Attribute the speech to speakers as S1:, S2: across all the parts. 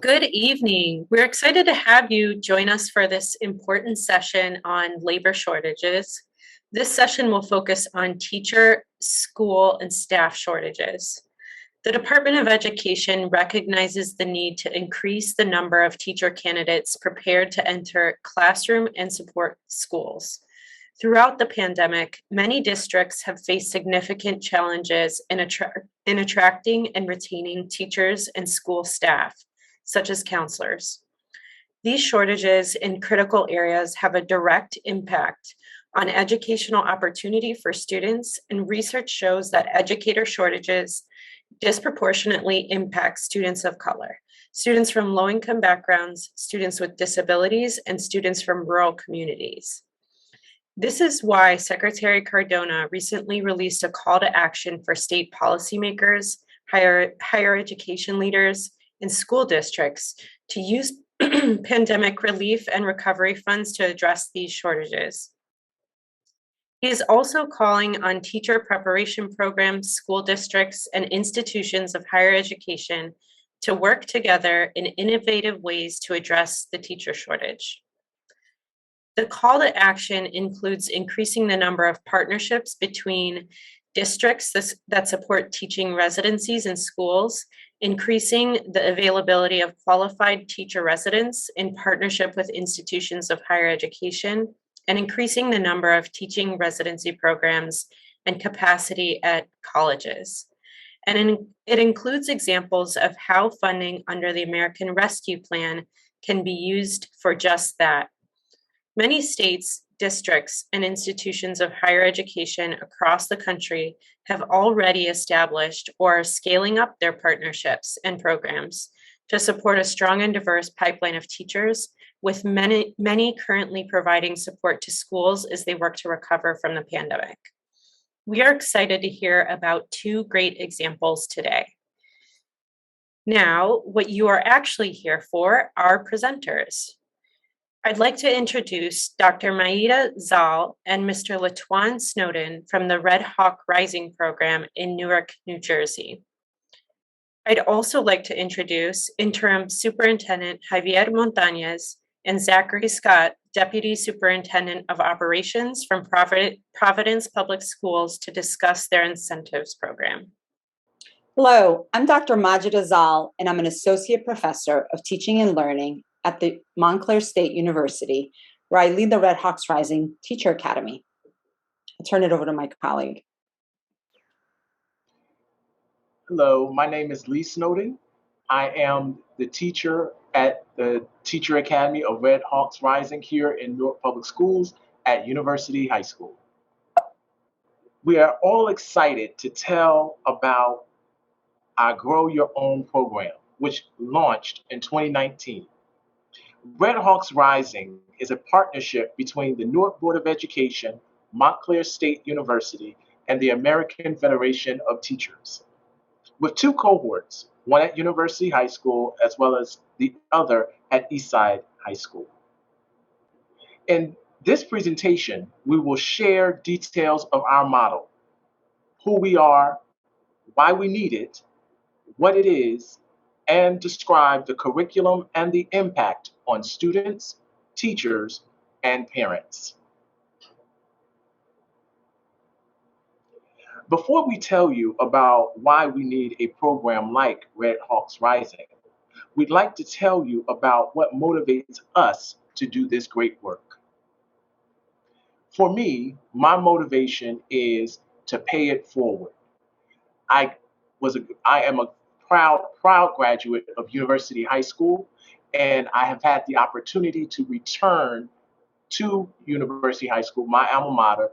S1: Good evening. We're excited to have you join us for this important session on labor shortages. This session will focus on teacher, school, and staff shortages. The Department of Education recognizes the need to increase the number of teacher candidates prepared to enter classroom and support schools. Throughout the pandemic, many districts have faced significant challenges in attracting and retaining teachers and school staff, such as counselors. These shortages in critical areas have a direct impact on educational opportunity for students, and research shows that educator shortages disproportionately impact students of color, students from low-income backgrounds, students with disabilities, and students from rural communities. This is why Secretary Cardona recently released a call to action for state policymakers, higher education leaders, and school districts to use pandemic relief and recovery funds to address these shortages. He is also calling on teacher preparation programs, school districts, and institutions of higher education to work together in innovative ways to address the teacher shortage. The call to action includes increasing the number of partnerships between districts that support teaching residencies in schools, increasing the availability of qualified teacher residents in partnership with institutions of higher education, and increasing the number of teaching residency programs and capacity at colleges. And it includes examples of how funding under the American Rescue Plan can be used for just that. Many states, districts, and institutions of higher education across the country have already established or are scaling up their partnerships and programs to support a strong and diverse pipeline of teachers, with many currently providing support to schools as they work to recover from the pandemic. We are excited to hear about two great examples today. Now, what you are actually here for are presenters. I'd like to introduce Dr. Maida Zal and Mr. Latwan Snowden from the Red Hawk Rising program in Newark, New Jersey. I'd also like to introduce Interim Superintendent Javier Montañez and Zachary Scott, Deputy Superintendent of Operations from Providence Public Schools, to discuss their incentives program.
S2: Hello, I'm Dr. Majida Zal, and I'm an Associate Professor of Teaching and Learning at the Montclair State University, where I lead the Red Hawks Rising Teacher Academy. I'll turn it over to my colleague.
S3: Hello, my name is Lee Snowden. I am the teacher at the Teacher Academy of Red Hawks Rising here in Newark Public Schools at University High School. We are all excited to tell about our Grow Your Own program, which launched in 2019. Red Hawks Rising is a partnership between the Newark Board of Education, Montclair State University, and the American Federation of Teachers, with two cohorts, one at University High School as well as the other at Eastside High School. In this presentation, we will share details of our model, who we are, why we need it, what it is, and describe the curriculum and the impact on students, teachers, and parents. Before we tell you about why we need a program like Red Hawks Rising, we'd like to tell you about what motivates us to do this great work. For me, my motivation is to pay it forward. I am a proud graduate of University High School, and I have had the opportunity to return to University High School, my alma mater,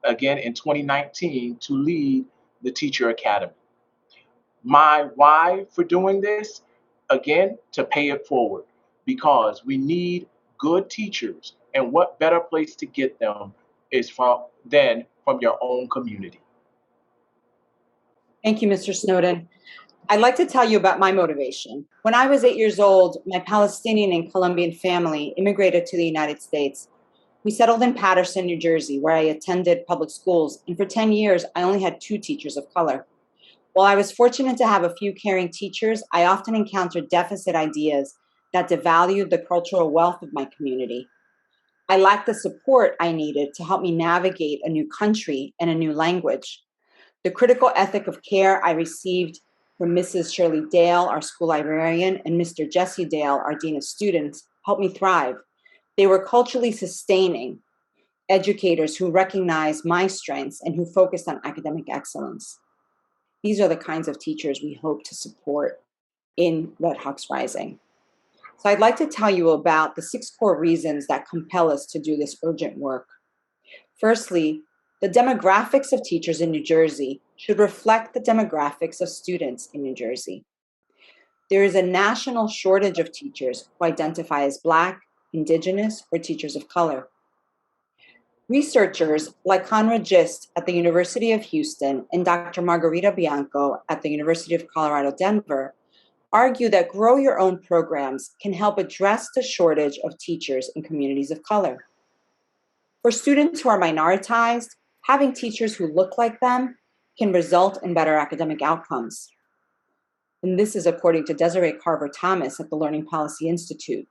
S3: again in 2019 to lead the Teacher Academy. My why for doing this, again, to pay it forward, because we need good teachers, and what better place to get them is from your own community.
S2: Thank you, Mr. Snowden. I'd like to tell you about my motivation. When I was 8 years old, my Palestinian and Colombian family immigrated to the United States. We settled in Paterson, New Jersey, where I attended public schools, and for 10 years, I only had 2 teachers of color. While I was fortunate to have a few caring teachers, I often encountered deficit ideas that devalued the cultural wealth of my community. I lacked the support I needed to help me navigate a new country and a new language. The critical ethic of care I received from Mrs. Shirley Dale, our school librarian, and Mr. Jesse Dale, our dean of students, helped me thrive. They were culturally sustaining educators who recognized my strengths and who focused on academic excellence. These are the kinds of teachers we hope to support in Red Hawks Rising. So I'd like to tell you about the 6 core reasons that compel us to do this urgent work. Firstly, the demographics of teachers in New Jersey should reflect the demographics of students in New Jersey. There is a national shortage of teachers who identify as Black, Indigenous, or teachers of color. Researchers like Conrad Gist at the University of Houston and Dr. Margarita Bianco at the University of Colorado, Denver, argue that Grow Your Own programs can help address the shortage of teachers in communities of color. For students who are minoritized, having teachers who look like them can result in better academic outcomes. And this is according to Desiree Carver Thomas at the Learning Policy Institute.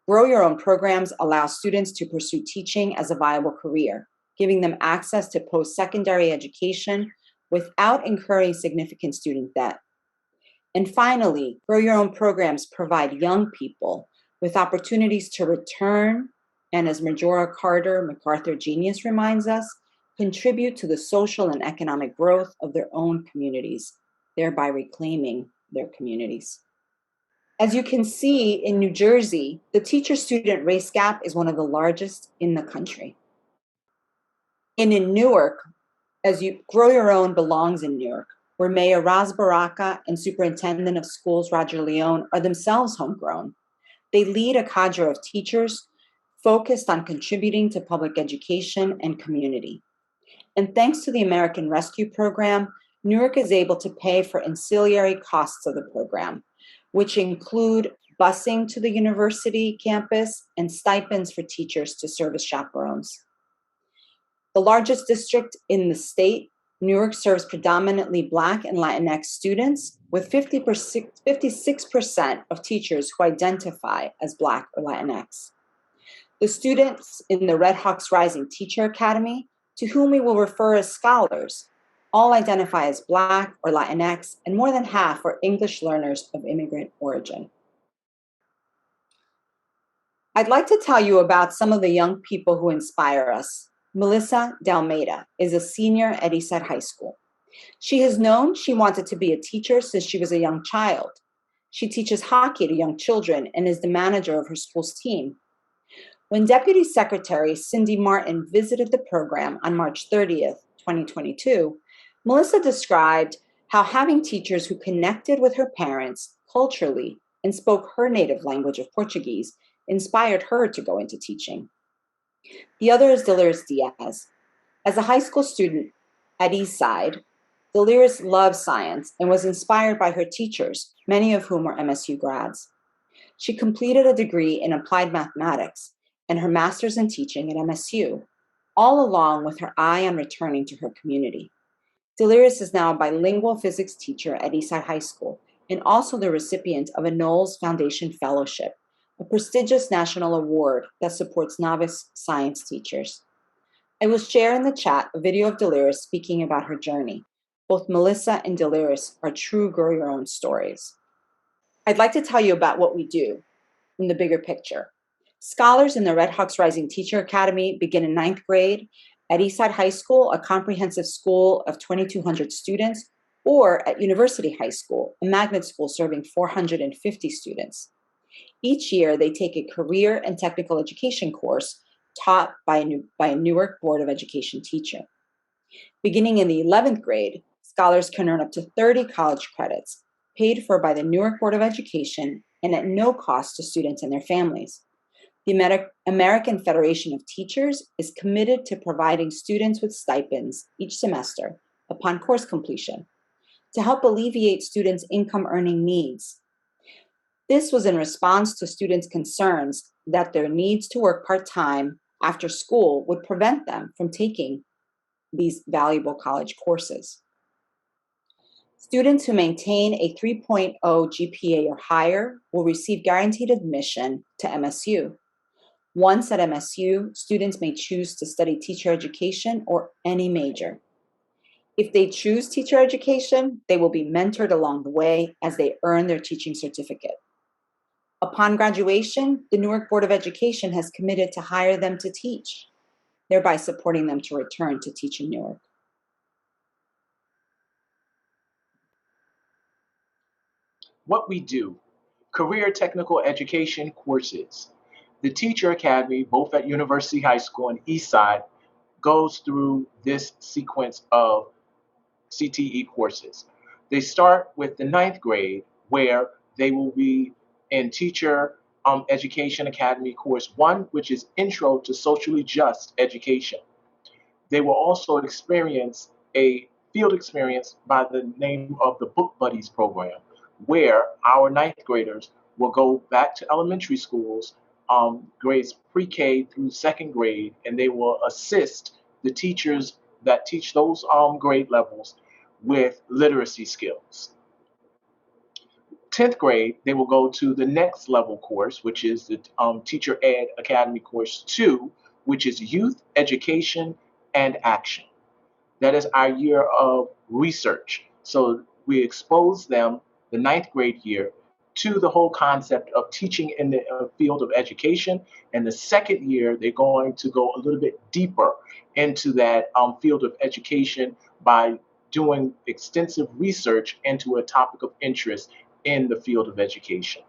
S2: Grow Your Own programs allow students to pursue teaching as a viable career, giving them access to post-secondary education without incurring significant student debt. And finally, Grow Your Own programs provide young people with opportunities to return and, as Majora Carter, MacArthur Genius reminds us, contribute to the social and economic growth of their own communities, thereby reclaiming their communities. As you can see in New Jersey, the teacher-student race gap is one of the largest in the country. And in Newark, Grow Your Own belongs in Newark, where Mayor Raz Baraka and Superintendent of Schools Roger Leone are themselves homegrown. They lead a cadre of teachers focused on contributing to public education and community. And thanks to the American Rescue Program, Newark is able to pay for ancillary costs of the program, which include busing to the university campus and stipends for teachers to serve as chaperones. The largest district in the state, Newark serves predominantly Black and Latinx students, with 56% of teachers who identify as Black or Latinx. The students in the Red Hawks Rising Teacher Academy, to whom we will refer as scholars, all identify as Black or Latinx, and more than half are English learners of immigrant origin. I'd like to tell you about some of the young people who inspire us. Melissa Dalmeida is a senior at Eastside High School. She has known she wanted to be a teacher since she was a young child. She teaches hockey to young children and is the manager of her school's team. When Deputy Secretary Cindy Martin visited the program on March 30th, 2022, Melissa described how having teachers who connected with her parents culturally and spoke her native language of Portuguese inspired her to go into teaching. The other is Delores Diaz. As a high school student at Eastside, Delores loved science and was inspired by her teachers, many of whom were MSU grads. She completed a degree in applied mathematics and her master's in teaching at MSU, all along with her eye on returning to her community. Delores is now a bilingual physics teacher at Eastside High School and also the recipient of a Knowles Foundation Fellowship, a prestigious national award that supports novice science teachers. I will share in the chat a video of Delores speaking about her journey. Both Melissa and Delores are true Grow Your Own stories. I'd like to tell you about what we do in the bigger picture. Scholars in the Red Hawks Rising Teacher Academy begin in 9th grade at Eastside High School, a comprehensive school of 2,200 students, or at University High School, a magnet school serving 450 students. Each year, they take a career and technical education course taught by a Newark Board of Education teacher. Beginning in the 11th grade, scholars can earn up to 30 college credits, paid for by the Newark Board of Education and at no cost to students and their families. The American Federation of Teachers is committed to providing students with stipends each semester upon course completion to help alleviate students' income earning needs. This was in response to students' concerns that their needs to work part-time after school would prevent them from taking these valuable college courses. Students who maintain a 3.0 GPA or higher will receive guaranteed admission to MSU. Once at MSU, students may choose to study teacher education or any major. If they choose teacher education, they will be mentored along the way as they earn their teaching certificate. Upon graduation, the Newark Board of Education has committed to hire them to teach, thereby supporting them to return to teach in Newark.
S3: What we do: career technical education courses. The Teacher Academy, both at University High School and Eastside, goes through this sequence of CTE courses. They start with the ninth grade, where they will be in Teacher Education Academy Course 1, which is Intro to Socially Just Education. They will also experience a field experience by the name of the Book Buddies program, where our ninth graders will go back to elementary schools, grades pre-K through second grade, and they will assist the teachers that teach those grade levels with literacy skills. 10th grade, they will go to the next level course, which is the Teacher Ed Academy Course 2, which is Youth Education and Action. That is our year of research. So we expose them the ninth grade year to the whole concept of teaching in the field of education. And the second year, they're going to go a little bit deeper into that field of education by doing extensive research into a topic of interest in the field of education.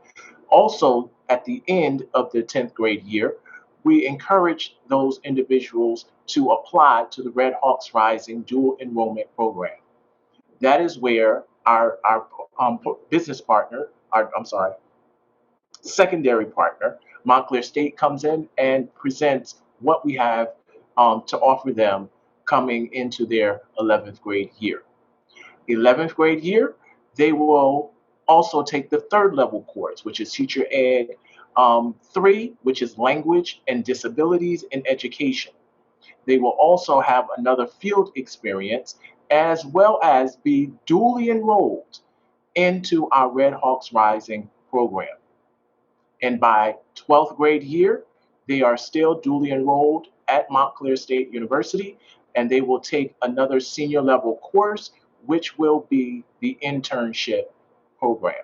S3: Also, at the end of the 10th grade year, we encourage those individuals to apply to the Red Hawks Rising dual enrollment program. That is where our business partner, secondary partner, Montclair State, comes in and presents what we have to offer them coming into their 11th grade year. 11th grade year, they will also take the third level course, which is Teacher Ed 3, which is Language and Disabilities in Education. They will also have another field experience, as well as be duly enrolled into our Red Hawks Rising program. And by 12th grade year, they are still duly enrolled at Montclair State University, and they will take another senior level course, which will be the internship program.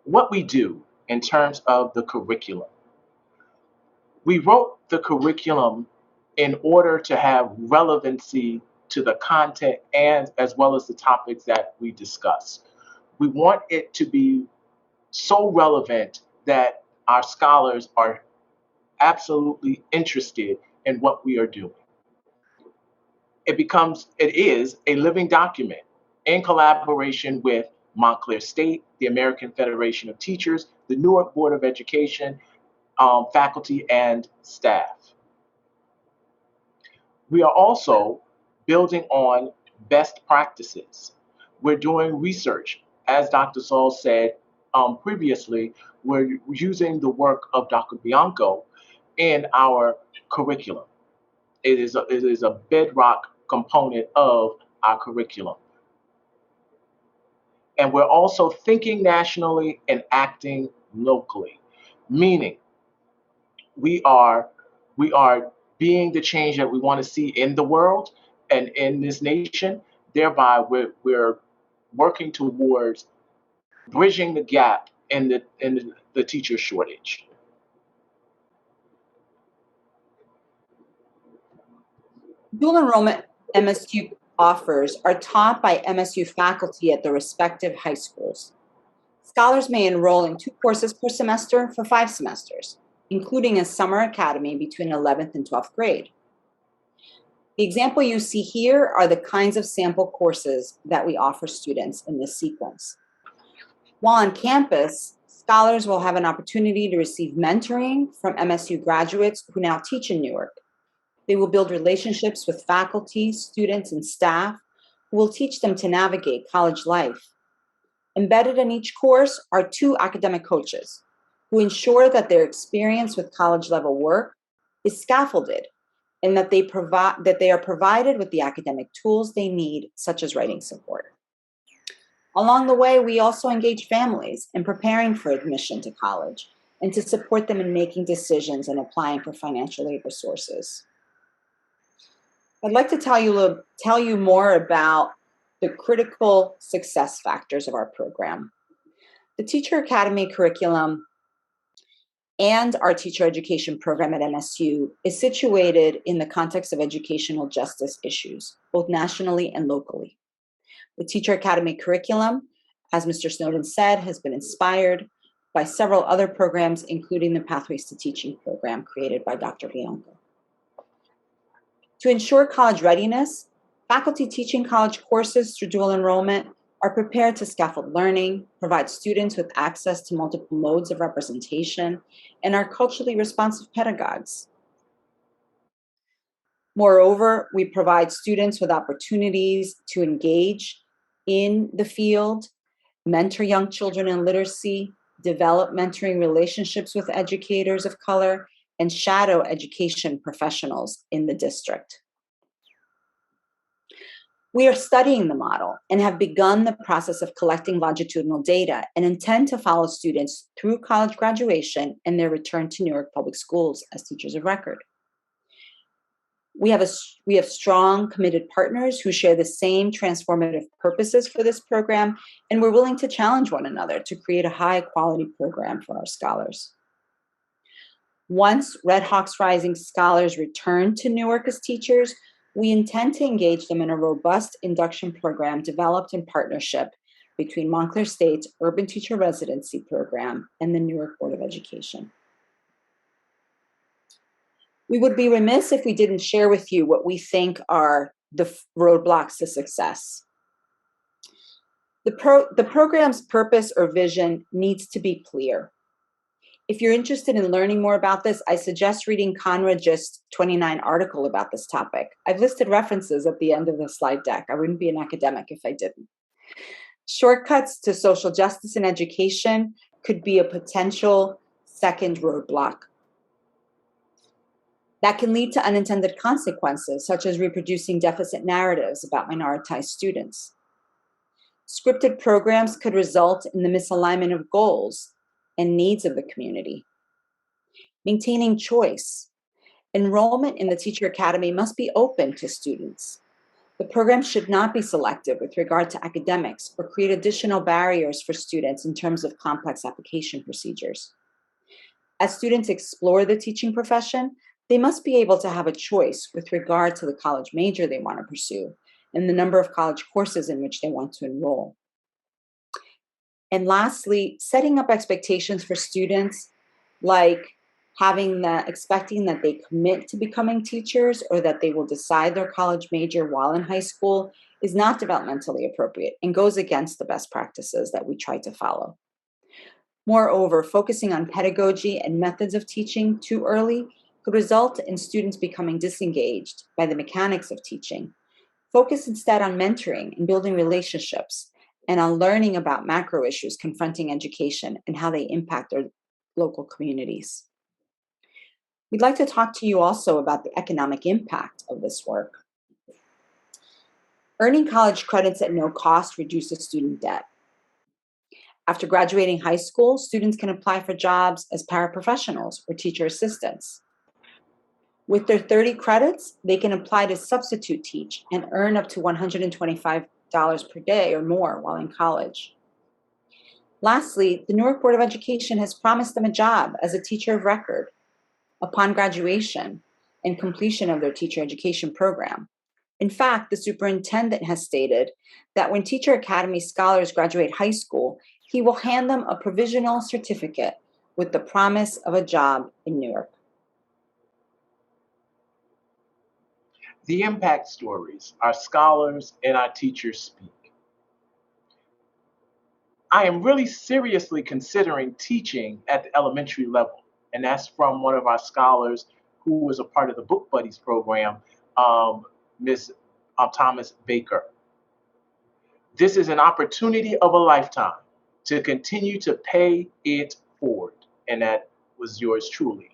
S3: What we do in terms of the curriculum: we wrote the curriculum in order to have relevancy to the content and as well as the topics that we discuss. We want it to be so relevant that our scholars are absolutely interested in what we are doing. It is a living document in collaboration with Montclair State, the American Federation of Teachers, the Newark Board of Education, faculty and staff. We are also building on best practices. We're doing research. As Dr. Zoll said previously, we're using the work of Dr. Bianco in our curriculum. It is a bedrock component of our curriculum. And we're also thinking nationally and acting locally, meaning we are being the change that we want to see in the world and in this nation. Thereby, we're working towards bridging the gap in the teacher shortage.
S2: Dual enrollment MSU offers are taught by MSU faculty at the respective high schools. Scholars may enroll in 2 courses per semester for 5 semesters, including a summer academy between 11th and 12th grade. The example you see here are the kinds of sample courses that we offer students in this sequence. While on campus, scholars will have an opportunity to receive mentoring from MSU graduates who now teach in Newark. They will build relationships with faculty, students, and staff who will teach them to navigate college life. Embedded in each course are 2 academic coaches who ensure that their experience with college-level work is scaffolded and that they are provided with the academic tools they need, such as writing support. Along the way, we also engage families in preparing for admission to college and to support them in making decisions and applying for financial aid resources. I'd like to tell you more about the critical success factors of our program. The Teacher Academy curriculum and our teacher education program at MSU is situated in the context of educational justice issues, both nationally and locally. The Teacher Academy curriculum, as Mr. Snowden said, has been inspired by several other programs, including the Pathways to Teaching program created by Dr. Bianco. To ensure college readiness, faculty teaching college courses through dual enrollment are prepared to scaffold learning, provide students with access to multiple modes of representation, and are culturally responsive pedagogues. Moreover, we provide students with opportunities to engage in the field, mentor young children in literacy, develop mentoring relationships with educators of color, and shadow education professionals in the district. We are studying the model and have begun the process of collecting longitudinal data and intend to follow students through college graduation and their return to Newark Public Schools as teachers of record. We have strong, committed partners who share the same transformative purposes for this program, and we're willing to challenge one another to create a high-quality program for our scholars. Once Red Hawks Rising scholars return to Newark as teachers, we intend to engage them in a robust induction program developed in partnership between Montclair State's Urban Teacher Residency Program and the Newark Board of Education. We would be remiss if we didn't share with you what we think are the roadblocks to success. The program's purpose or vision needs to be clear. If you're interested in learning more about this, I suggest reading Conrad Gist's 29 article about this topic. I've listed references at the end of the slide deck. I wouldn't be an academic if I didn't. Shortcuts to social justice and education could be a potential second roadblock. That can lead to unintended consequences, such as reproducing deficit narratives about minoritized students. Scripted programs could result in the misalignment of goals and needs of the community. Maintaining choice. Enrollment in the Teacher Academy must be open to students. The program should not be selective with regard to academics or create additional barriers for students in terms of complex application procedures. As students explore the teaching profession, they must be able to have a choice with regard to the college major they want to pursue and the number of college courses in which they want to enroll. And lastly, setting up expectations for students, like expecting that they commit to becoming teachers or that they will decide their college major while in high school, is not developmentally appropriate and goes against the best practices that we try to follow. Moreover, focusing on pedagogy and methods of teaching too early could result in students becoming disengaged by the mechanics of teaching. Focus instead on mentoring and building relationships, and on learning about macro issues confronting education and how they impact their local communities. We'd like to talk to you also about the economic impact of this work. Earning college credits at no cost reduces student debt. After graduating high school, students can apply for jobs as paraprofessionals or teacher assistants. With their 30 credits, they can apply to substitute teach and earn up to $125 per day or more while in college. Lastly, the Newark Board of Education has promised them a job as a teacher of record upon graduation and completion of their teacher education program. In fact, the superintendent has stated that when Teacher Academy scholars graduate high school, he will hand them a provisional certificate with the promise of a job in Newark.
S3: The impact stories our scholars and our teachers speak. I am really seriously considering teaching at the elementary level, and that's from one of our scholars who was a part of the Book Buddies program, Ms. Thomas Baker. This is an opportunity of a lifetime to continue to pay it forward, and that was yours truly.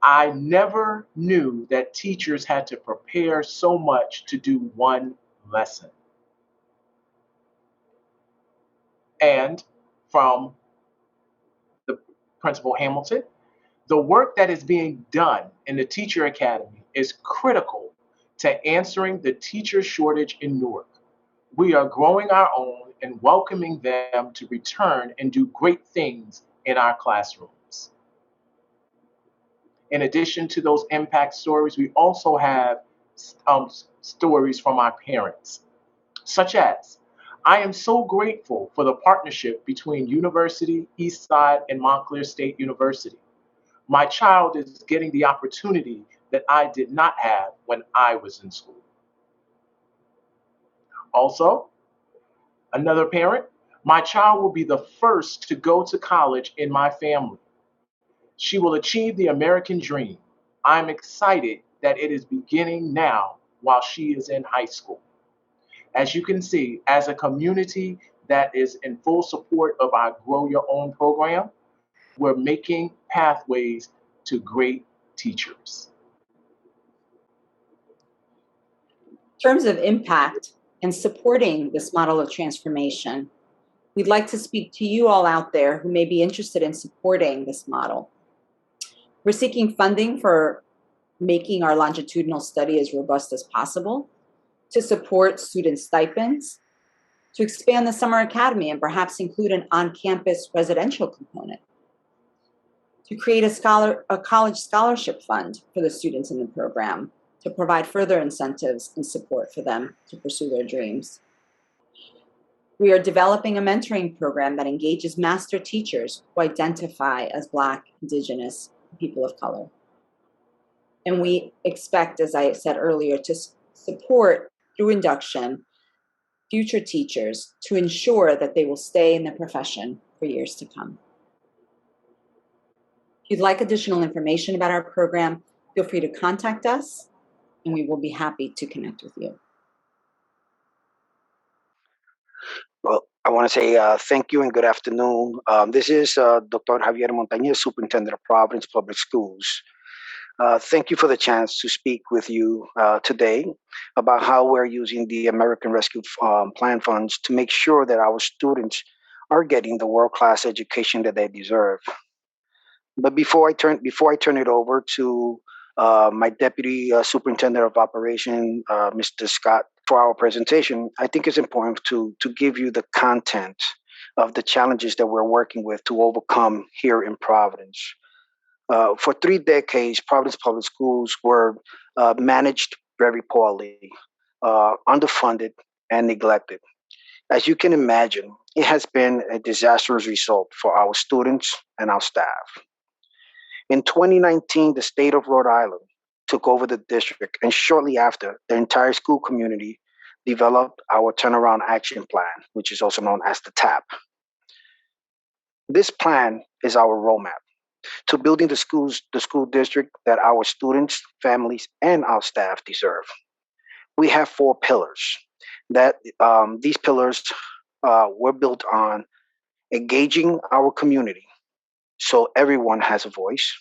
S3: I never knew that teachers had to prepare so much to do one lesson. And from the Principal Hamilton, the work that is being done in the Teacher Academy is critical to answering the teacher shortage in Newark. We are growing our own and welcoming them to return and do great things in our classrooms. In addition to those impact stories, we also have stories from our parents, such as, I am so grateful for the partnership between University, Eastside, and Montclair State University. My child is getting the opportunity that I did not have when I was in school. Also, another parent, my child will be the first to go to college in my family. She will achieve the American dream. I'm excited that it is beginning now while she is in high school. As you can see, as a community that is in full support of our Grow Your Own program, we're making pathways to great teachers.
S2: In terms of impact and supporting this model of transformation, we'd like to speak to you all out there who may be interested in supporting this model. We're seeking funding for making our longitudinal study as robust as possible, to support student stipends, to expand the summer academy and perhaps include an on-campus residential component, to create a college scholarship fund for the students in the program, to provide further incentives and support for them to pursue their dreams. We are developing a mentoring program that engages master teachers who identify as Black, Indigenous, and people of color. And we expect, as I said earlier, to support through induction future teachers to ensure that they will stay in the profession for years to come. If you'd like additional information about our program, feel free to contact us, and we will be happy to connect with you.
S4: Well, I want to say thank you and good afternoon. This is Dr. Javier Montañez, Superintendent of Providence Public Schools. Thank you for the chance to speak with you today about how we're using the American Rescue Plan funds to make sure that our students are getting the world-class education that they deserve. But before I turn it over to my Deputy Superintendent of Operation, Mr. Scott, for our presentation, I think it's important to give you the content of the challenges that we're working with to overcome here in Providence. For 3 decades, Providence Public Schools were managed very poorly, underfunded, and neglected. As you can imagine, it has been a disastrous result for our students and our staff. In 2019, the state of Rhode Island took over the district, and shortly after, the entire school community developed our Turnaround Action Plan, which is also known as the TAP. This plan is our roadmap to building the school district that our students, families, and our staff deserve. We have 4 pillars. These pillars were built on engaging our community so everyone has a voice,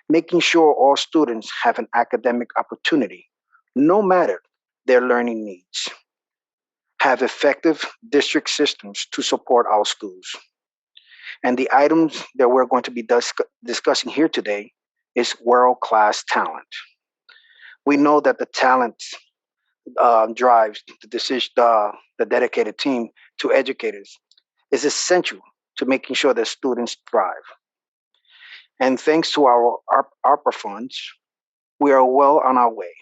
S4: making sure all students have an academic opportunity, no matter their learning needs, have effective district systems to support our schools. And the items that we're going to be discussing here today is world-class talent. We know that the talent drives the dedicated team to educators is essential to making sure that students thrive. And thanks to our ARPA funds, we are well on our way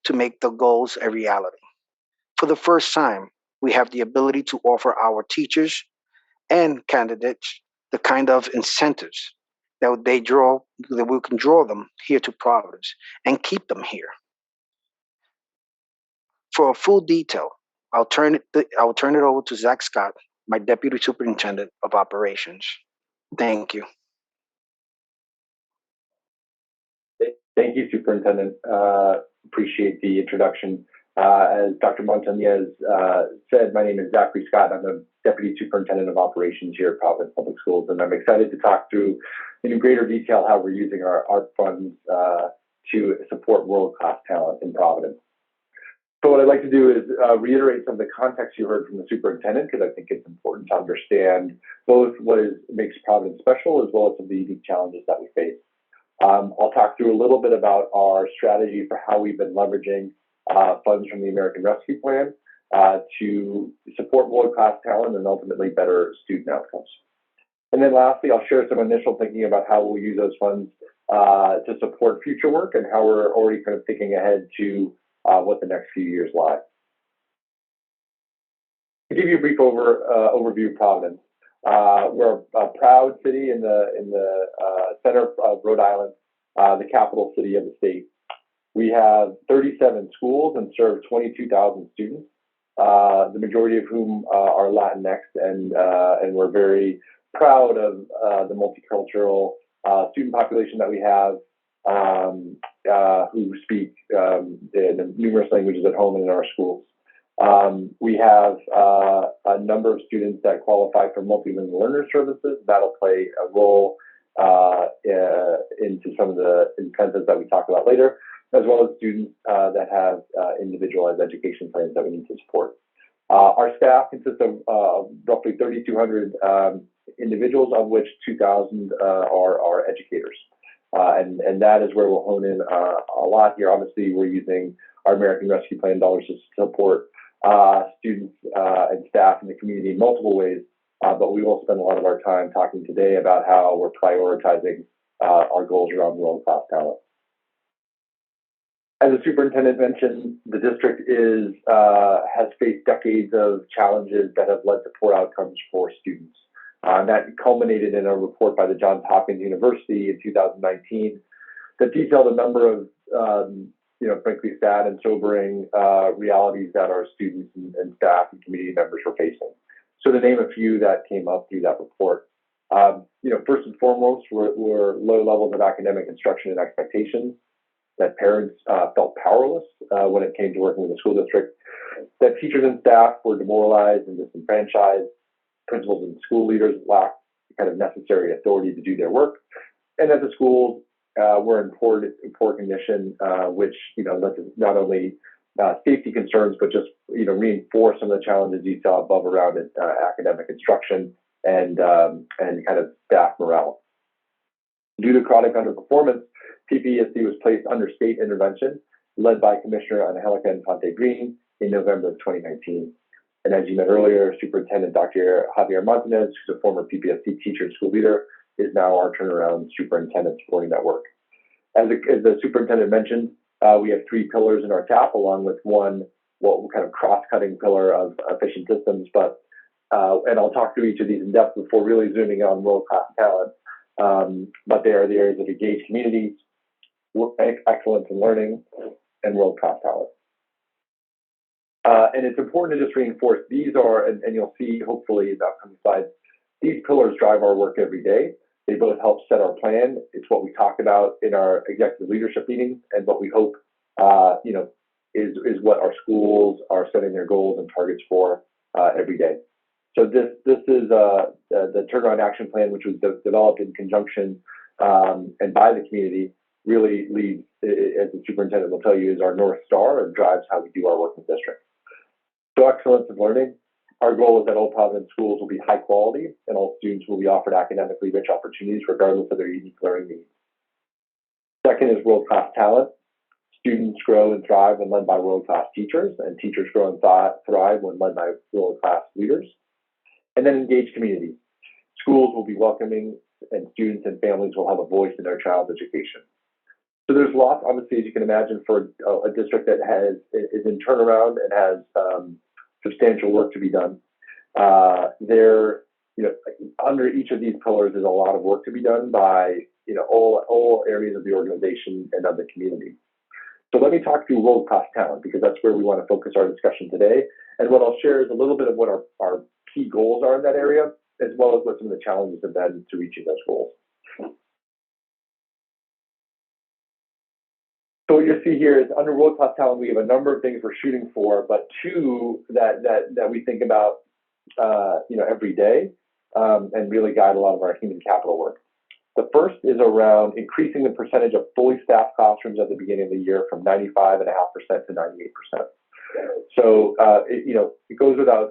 S4: to make the goals a reality. For the first time, we have the ability to offer our teachers and candidates the kind of incentives that we can draw them here to Providence and keep them here. For a full detail, I'll turn it over to Zach Scott, my Deputy Superintendent of Operations. Thank you.
S5: Thank you, Superintendent. Appreciate the introduction. As Dr. Montañez said, my name is Zachary Scott. I'm the Deputy Superintendent of Operations here at Providence Public Schools, and I'm excited to talk through in greater detail how we're using our ARP funds to support world-class talent in Providence. So what I'd like to do is reiterate some of the context you heard from the superintendent, because I think it's important to understand both what makes Providence special as well as some of the unique challenges that we face. I'll talk through a little bit about our strategy for how we've been leveraging funds from the American Rescue Plan to support world-class talent and ultimately better student outcomes. And then lastly, I'll share some initial thinking about how we'll use those funds to support future work and how we're already kind of thinking ahead to what the next few years lie. To give you a brief overview of Providence, we're a proud city in the center of Rhode Island, the capital city of the state. We have 37 schools and serve 22,000 students, the majority of whom are Latinx, and we're very proud of the multicultural student population that we have, who speak the numerous languages at home and in our schools. We have a number of students that qualify for multilingual learner services. That'll play a role into some of the incentives that we talk about later, as well as students that have individualized education plans that we need to support. Our staff consists of roughly 3,200 individuals, of which 2,000 are educators. And that is where we'll hone in a lot here. Obviously, we're using our American Rescue Plan dollars to support students and staff in the community in multiple ways, but we will spend a lot of our time talking today about how we're prioritizing our goals around world-class talent. As the superintendent mentioned, the district has faced decades of challenges that have led to poor outcomes for students. That culminated in a report by the Johns Hopkins University in 2019 that detailed a number of, frankly, sad and sobering realities that our students and staff and community members were facing. So to name a few that came up through that report, first and foremost were low levels of academic instruction and expectations, that parents felt powerless when it came to working with the school district, that teachers and staff were demoralized and disenfranchised, principals and school leaders lacked kind of necessary authority to do their work, and that the schools were in poor condition, which led to not only safety concerns, but just reinforce some of the challenges you saw above around academic instruction and kind of staff morale. Due to chronic underperformance, PPSD was placed under state intervention, led by Commissioner Angelica Infante-Green in November of 2019. And as you met earlier, Superintendent Dr. Javier Montanez, who's a former PPSD teacher and school leader, is now our turnaround superintendent supporting that work. As the superintendent mentioned, we have three pillars in our TAP, along with one kind of cross-cutting pillar of efficient systems. But and I'll talk through each of these in depth before really zooming on world-class talent. But they are the areas of engaged communities, excellence in learning, and world-class talent. And it's important to just reinforce these are, and you'll see hopefully in the upcoming slides, these pillars drive our work every day. They both help set our plan. It's what we talk about in our executive leadership meetings, and what we hope, is what our schools are setting their goals and targets for every day. So this is the Turnaround Action Plan, which was developed in conjunction and by the community, really leads, as the superintendent will tell you, is our North Star and drives how we do our work in the district. So excellence in learning. Our goal is that all Providence schools will be high quality and all students will be offered academically rich opportunities regardless of their unique learning needs. Second is world-class talent. Students grow and thrive when led by world-class teachers, and teachers grow and thrive when led by world-class leaders. And then engaged communities. Schools will be welcoming and students and families will have a voice in their child's education. So there's lots, obviously, as you can imagine, for a district that is in turnaround and has substantial work to be done. Under each of these pillars is a lot of work to be done by all areas of the organization and of the community. So let me talk through world-class talent, because that's where we want to focus our discussion today. And what I'll share is a little bit of what our key goals are in that area, as well as what some of the challenges have been to reaching those goals. So what you see here is under world-class talent, we have a number of things we're shooting for, but two that we think about every day and really guide a lot of our human capital work. The first is around increasing the percentage of fully staffed classrooms at the beginning of the year from 95.5% to 98%. So, it goes without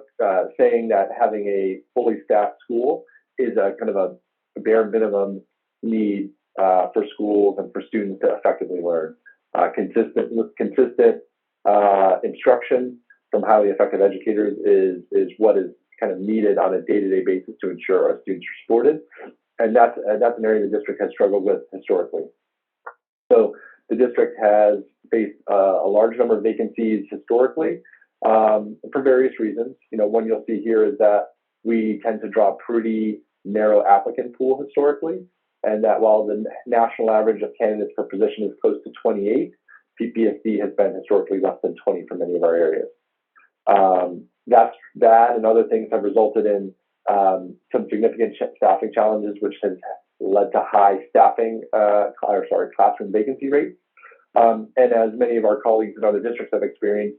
S5: saying that having a fully staffed school is a kind of a bare minimum need for schools and for students to effectively learn. Consistent instruction from highly effective educators is what is kind of needed on a day-to-day basis to ensure our students are supported, and that's an area the district has struggled with historically. So the district has faced a large number of vacancies historically for various reasons. One you'll see here is that we tend to draw a pretty narrow applicant pool historically, and that while the national average of candidates per position is close to 28, PPSD has been historically less than 20 for many of our areas. That and other things have resulted in some significant staffing challenges, which has led to high classroom vacancy rates. And as many of our colleagues in other districts have experienced,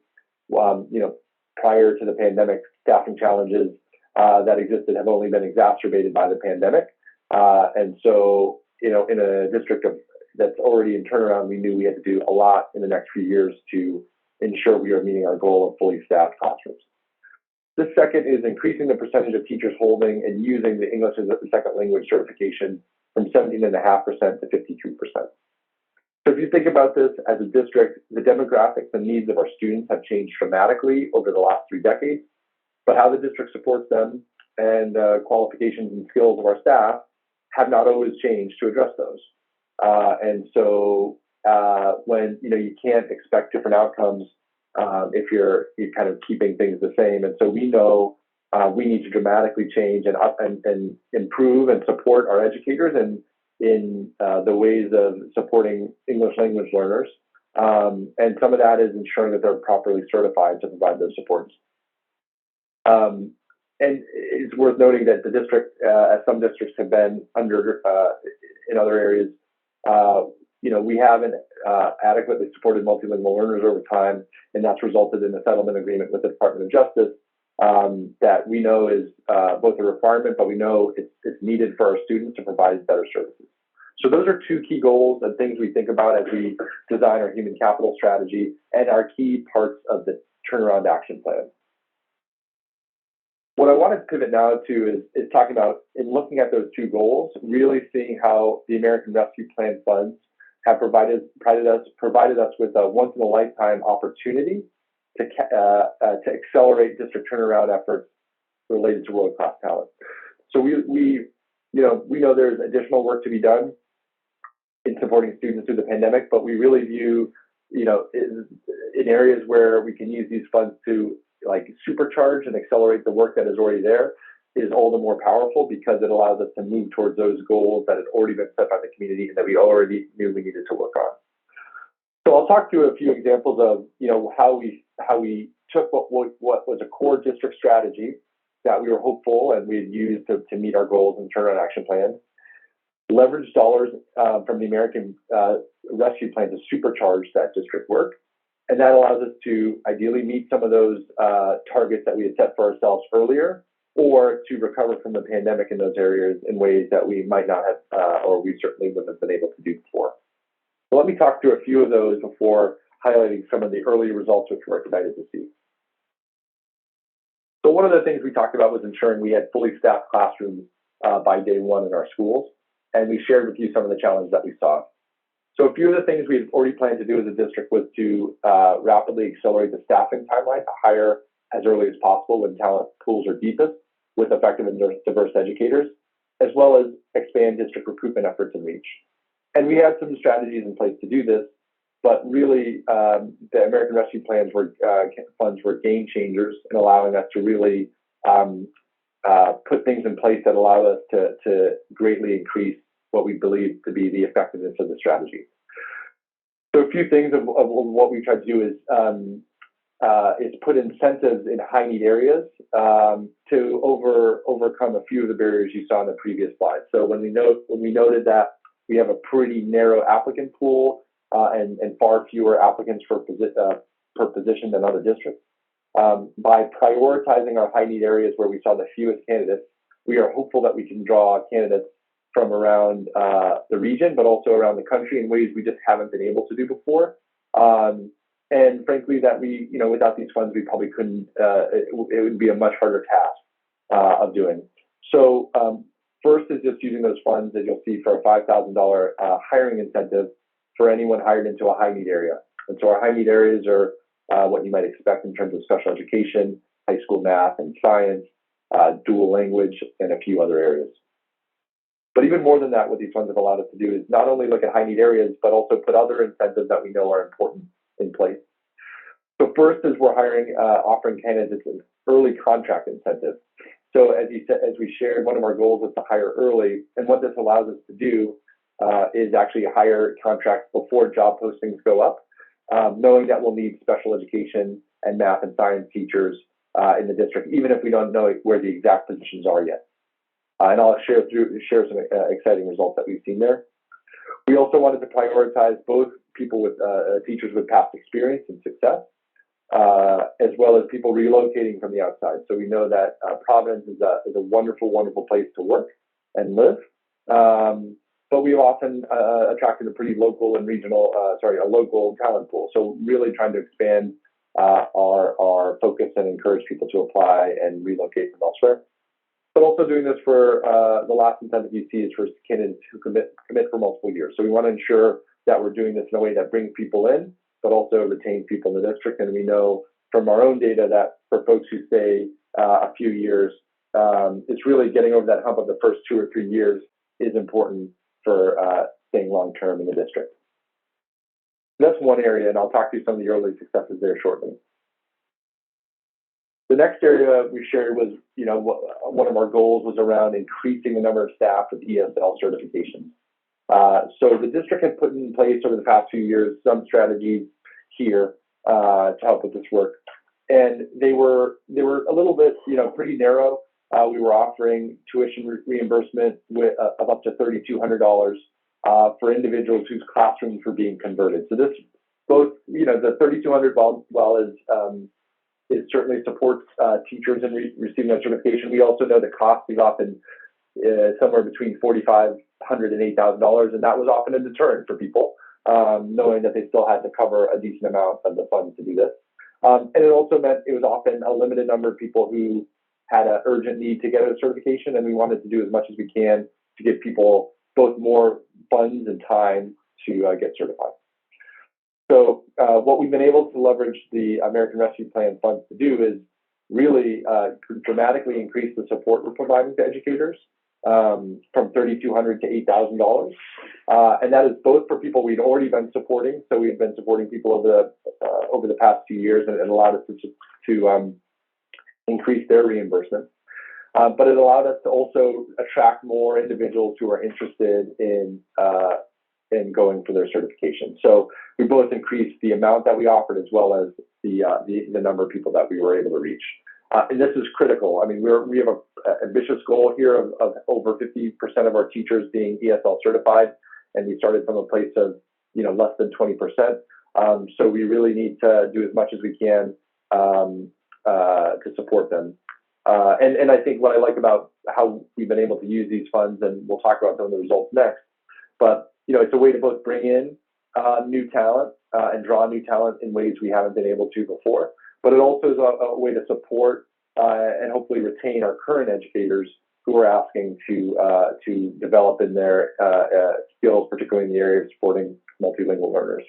S5: prior to the pandemic, staffing challenges that existed have only been exacerbated by the pandemic. And so, in a district that's already in turnaround, we knew we had to do a lot in the next few years to ensure we are meeting our goal of fully staffed classrooms. The second is increasing the percentage of teachers holding and using the English as a second language certification from 17.5% to 53%. So if you think about this as a district, the demographics and needs of our students have changed dramatically over the last 3 decades, but how the district supports them and qualifications and skills of our staff have not always changed to address those. And so when you can't expect different outcomes if you're kind of keeping things the same. And so we know we need to dramatically change and improve and support our educators and in the ways of supporting English language learners. And some of that is ensuring that they're properly certified to provide those supports. And it's worth noting that the district, as some districts have been under in other areas, we haven't adequately supported multilingual learners over time, and that's resulted in a settlement agreement with the Department of Justice that we know is both a requirement, but we know it's needed for our students to provide better services. So those are 2 key goals and things we think about as we design our human capital strategy and our key parts of the turnaround action plan. What I want to pivot now to is talking about, in looking at those 2 goals, really seeing how the American Rescue Plan funds have provided us with a once-in-a-lifetime opportunity to accelerate district turnaround efforts related to world-class talent. So we know there's additional work to be done in supporting students through the pandemic, but we really view, in areas where we can use these funds to supercharge and accelerate the work that is already there is all the more powerful because it allows us to move towards those goals that had already been set by the community and that we already knew we needed to work on. So I'll talk through a few examples of how we took what was a core district strategy that we were hopeful and we had used to meet our goals and turnaround action plan, leverage dollars from the American Rescue Plan to supercharge that district work. And that allows us to ideally meet some of those targets that we had set for ourselves earlier, or to recover from the pandemic in those areas in ways that we might not have, or we certainly wouldn't have been able to do before. So let me talk through a few of those before highlighting some of the early results, which we're excited to see. So one of the things we talked about was ensuring we had fully staffed classrooms by day 1 in our schools, and we shared with you some of the challenges that we saw. So a few of the things we've already planned to do as a district was to rapidly accelerate the staffing timeline to hire as early as possible when talent pools are deepest with effective and diverse educators, as well as expand district recruitment efforts and reach. And we had some strategies in place to do this, but really the American Rescue Plans funds were game changers in allowing us to really put things in place that allow us to greatly increase what we believe to be the effectiveness of the strategy. So a few things of what we tried to do is put incentives in high need areas to overcome a few of the barriers you saw in the previous slide. So when we noted that we have a pretty narrow applicant pool and far fewer applicants per position than other districts, by prioritizing our high need areas where we saw the fewest candidates, we are hopeful that we can draw candidates from around the region, but also around the country in ways we just haven't been able to do before. and frankly, that we, without these funds, we probably couldn't. It would be a much harder task of doing. So first is just using those funds, as you'll see, for a $5,000 hiring incentive for anyone hired into a high need area. And so our high need areas are what you might expect in terms of special education, high school math and science, dual language, and a few other areas. But even more than that, what these funds have allowed us to do is not only look at high need areas, but also put other incentives that we know are important in place. So first is we're offering candidates an early contract incentive. So as we shared, one of our goals is to hire early, and what this allows us to do is actually hire contracts before job postings go up, knowing that we'll need special education and math and science teachers in the district, even if we don't know where the exact positions are yet. And I'll share some exciting results that we've seen there. We also wanted to prioritize both people with teachers with past experience and success, as well as people relocating from the outside. So we know that Providence is a wonderful, wonderful place to work and live. But we've often attracted a pretty local and regional, a local talent pool. So really trying to expand our focus and encourage people to apply and relocate from elsewhere. But also doing this for the last incentive you see is for candidates who commit for multiple years. So we want to ensure that we're doing this in a way that brings people in, but also retain people in the district. And we know from our own data that for folks who stay a few years, it's really getting over that hump of the first 2 or 3 years is important for staying long-term in the district. That's one area, and I'll talk through some of the early successes there shortly. The next area we shared was, one of our goals was around increasing the number of staff with ESL certifications. So the district had put in place over the past few years some strategies here to help with this work, and they were a little bit, pretty narrow. We were offering tuition reimbursement of up to $3,200 for individuals whose classrooms were being converted. So this both, the $3,200 while it certainly supports teachers in receiving that certification. We also know the cost is often somewhere between $4,500 and $8,000, and that was often a deterrent for people, knowing that they still had to cover a decent amount of the funds to do this. And it also meant it was often a limited number of people who had an urgent need to get a certification, and we wanted to do as much as we can to give people both more funds and time to get certified. So what we've been able to leverage the American Rescue Plan funds to do is really dramatically increase the support we're providing to educators from $3,200 to $8,000. And that is both for people we'd already been supporting. So we've been supporting people over the past few years, and it allowed us to increase their reimbursement. But it allowed us to also attract more individuals who are interested in going for their certification. So we both increased the amount that we offered as well as the number of people that we were able to reach. And this is critical. I mean, we have an ambitious goal here of over 50% of our teachers being ESL certified, and we started from a place of less than 20%. So we really need to do as much as we can to support them. And I think what I like about how we've been able to use these funds, and we'll talk about some of the results next, but it's a way to both bring in new talent and draw new talent in ways we haven't been able to before. But it also is a way to support and hopefully retain our current educators who are asking to develop in their skills, particularly in the area of supporting multilingual learners.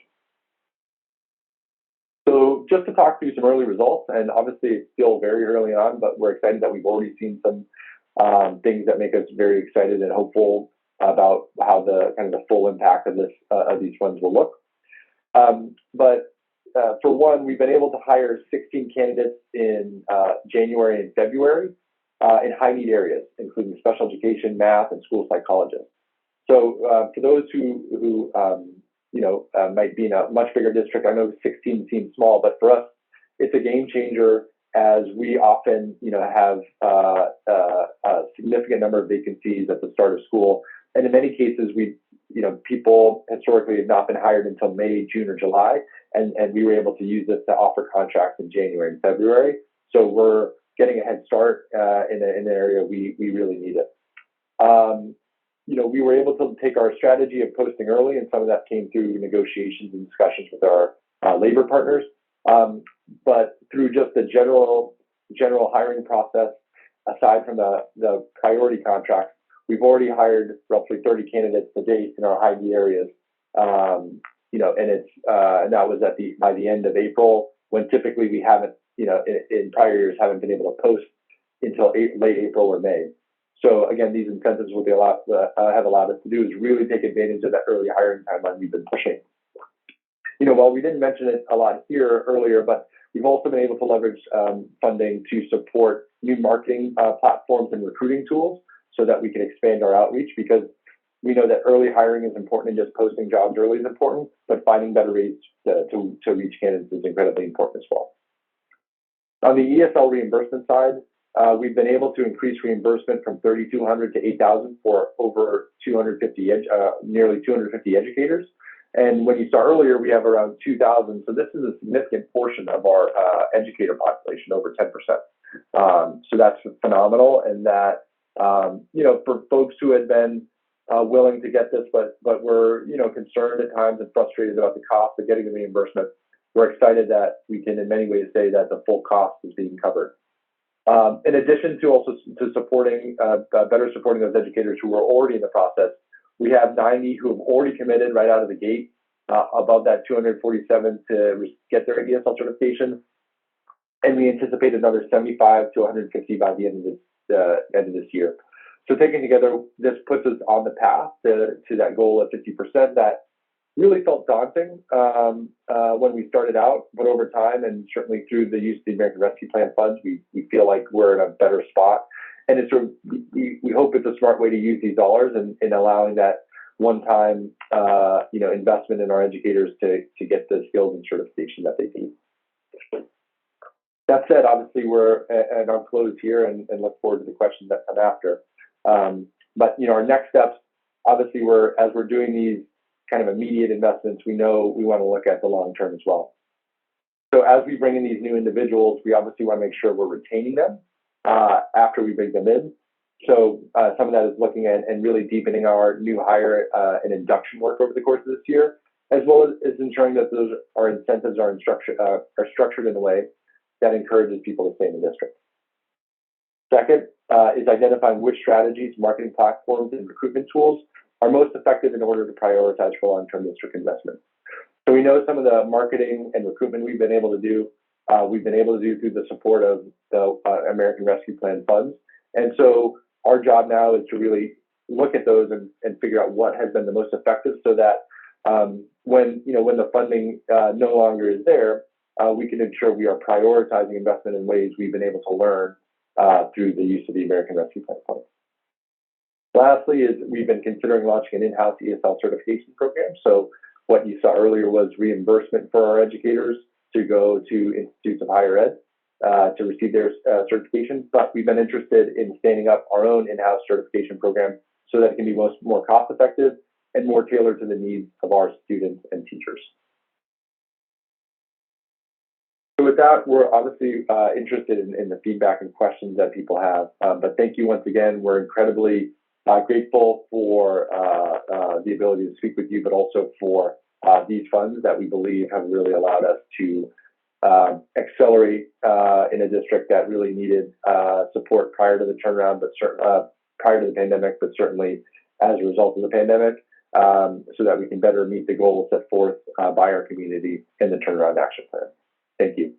S5: So just to talk through some early results, and obviously it's still very early on, but we're excited that we've already seen some things that make us very excited and hopeful about how the full impact of these funds will look. But for one, we've been able to hire 16 candidates in January and February in high need areas, including special education, math, and school psychologists. So for those who might be in a much bigger district, I know 16 seems small, but for us, it's a game changer as we often have a significant number of vacancies at the start of school. And in many cases, people historically have not been hired until May, June, or July, and we were able to use this to offer contracts in January and February. So we're getting a head start in an area we really need it. We were able to take our strategy of posting early, and some of that came through negotiations and discussions with our labor partners. But through just the general hiring process, aside from the priority contracts, we've already hired roughly 30 candidates to date in our high need areas. And it's and that was by the end of April, when typically we haven't, in prior years, haven't been able to post until late April or May. So again, these incentives will be have allowed us to do is really take advantage of that early hiring timeline we've been pushing. While we didn't mention it a lot here earlier, but we've also been able to leverage funding to support new marketing platforms and recruiting tools so that we can expand our outreach, because we know that early hiring is important and just posting jobs early is important, but finding better ways to reach candidates is incredibly important as well. On the ESL reimbursement side, we've been able to increase reimbursement from 3,200 to 8,000 for over nearly 250 educators. And when you saw earlier, we have around 2,000. So this is a significant portion of our educator population, over 10%. So that's phenomenal. And that, for folks who had been willing to get this, but were, concerned at times and frustrated about the cost of getting the reimbursement, we're excited that we can in many ways say that the full cost is being covered. In addition to supporting, better supporting those educators who were already in the process, we have 90 who have already committed right out of the gate, above that 247 to get their ESL certification. And we anticipate another 75 to 150 by the end of this year. So taken together, this puts us on the path to that goal of 50% that really felt daunting when we started out, but over time, and certainly through the use of the American Rescue Plan funds, we feel like we're in a better spot. And it's we hope it's a smart way to use these dollars in allowing that one-time investment in our educators to get the skills and certification that they need. That said, obviously and I'll close here and look forward to the questions that come after. But our next steps, obviously, as we're doing these kind of immediate investments, we know we want to look at the long term as well. So as we bring in these new individuals, we obviously want to make sure we're retaining them after we bring them in. So some of that is looking at and really deepening our new hire and induction work over the course of this year, as well as ensuring that our incentives are structured in a way that encourages people to stay in the district. Second is identifying which strategies, marketing platforms, and recruitment tools are most effective in order to prioritize for long-term district investment. So we know some of the marketing and recruitment we've been able to do through the support of the American Rescue Plan funds. And so our job now is to really look at those and figure out what has been the most effective, so that when the funding no longer is there, we can ensure we are prioritizing investment in ways we've been able to learn through the use of the American Rescue Plan funds. Lastly, is we've been considering launching an in-house ESL certification program. So what you saw earlier was reimbursement for our educators to go to institutes of higher ed to receive their certification. But we've been interested in standing up our own in-house certification program so that it can be more cost-effective and more tailored to the needs of our students and teachers. So with that, we're obviously interested in the feedback and questions that people have. But thank you once again. We're incredibly grateful for the ability to speak with you, but also for these funds that we believe have really allowed us to accelerate in a district that really needed support prior to the turnaround, but prior to the pandemic, but certainly as a result of the pandemic, so that we can better meet the goals set forth by our community in the Turnaround Action Plan. Thank you.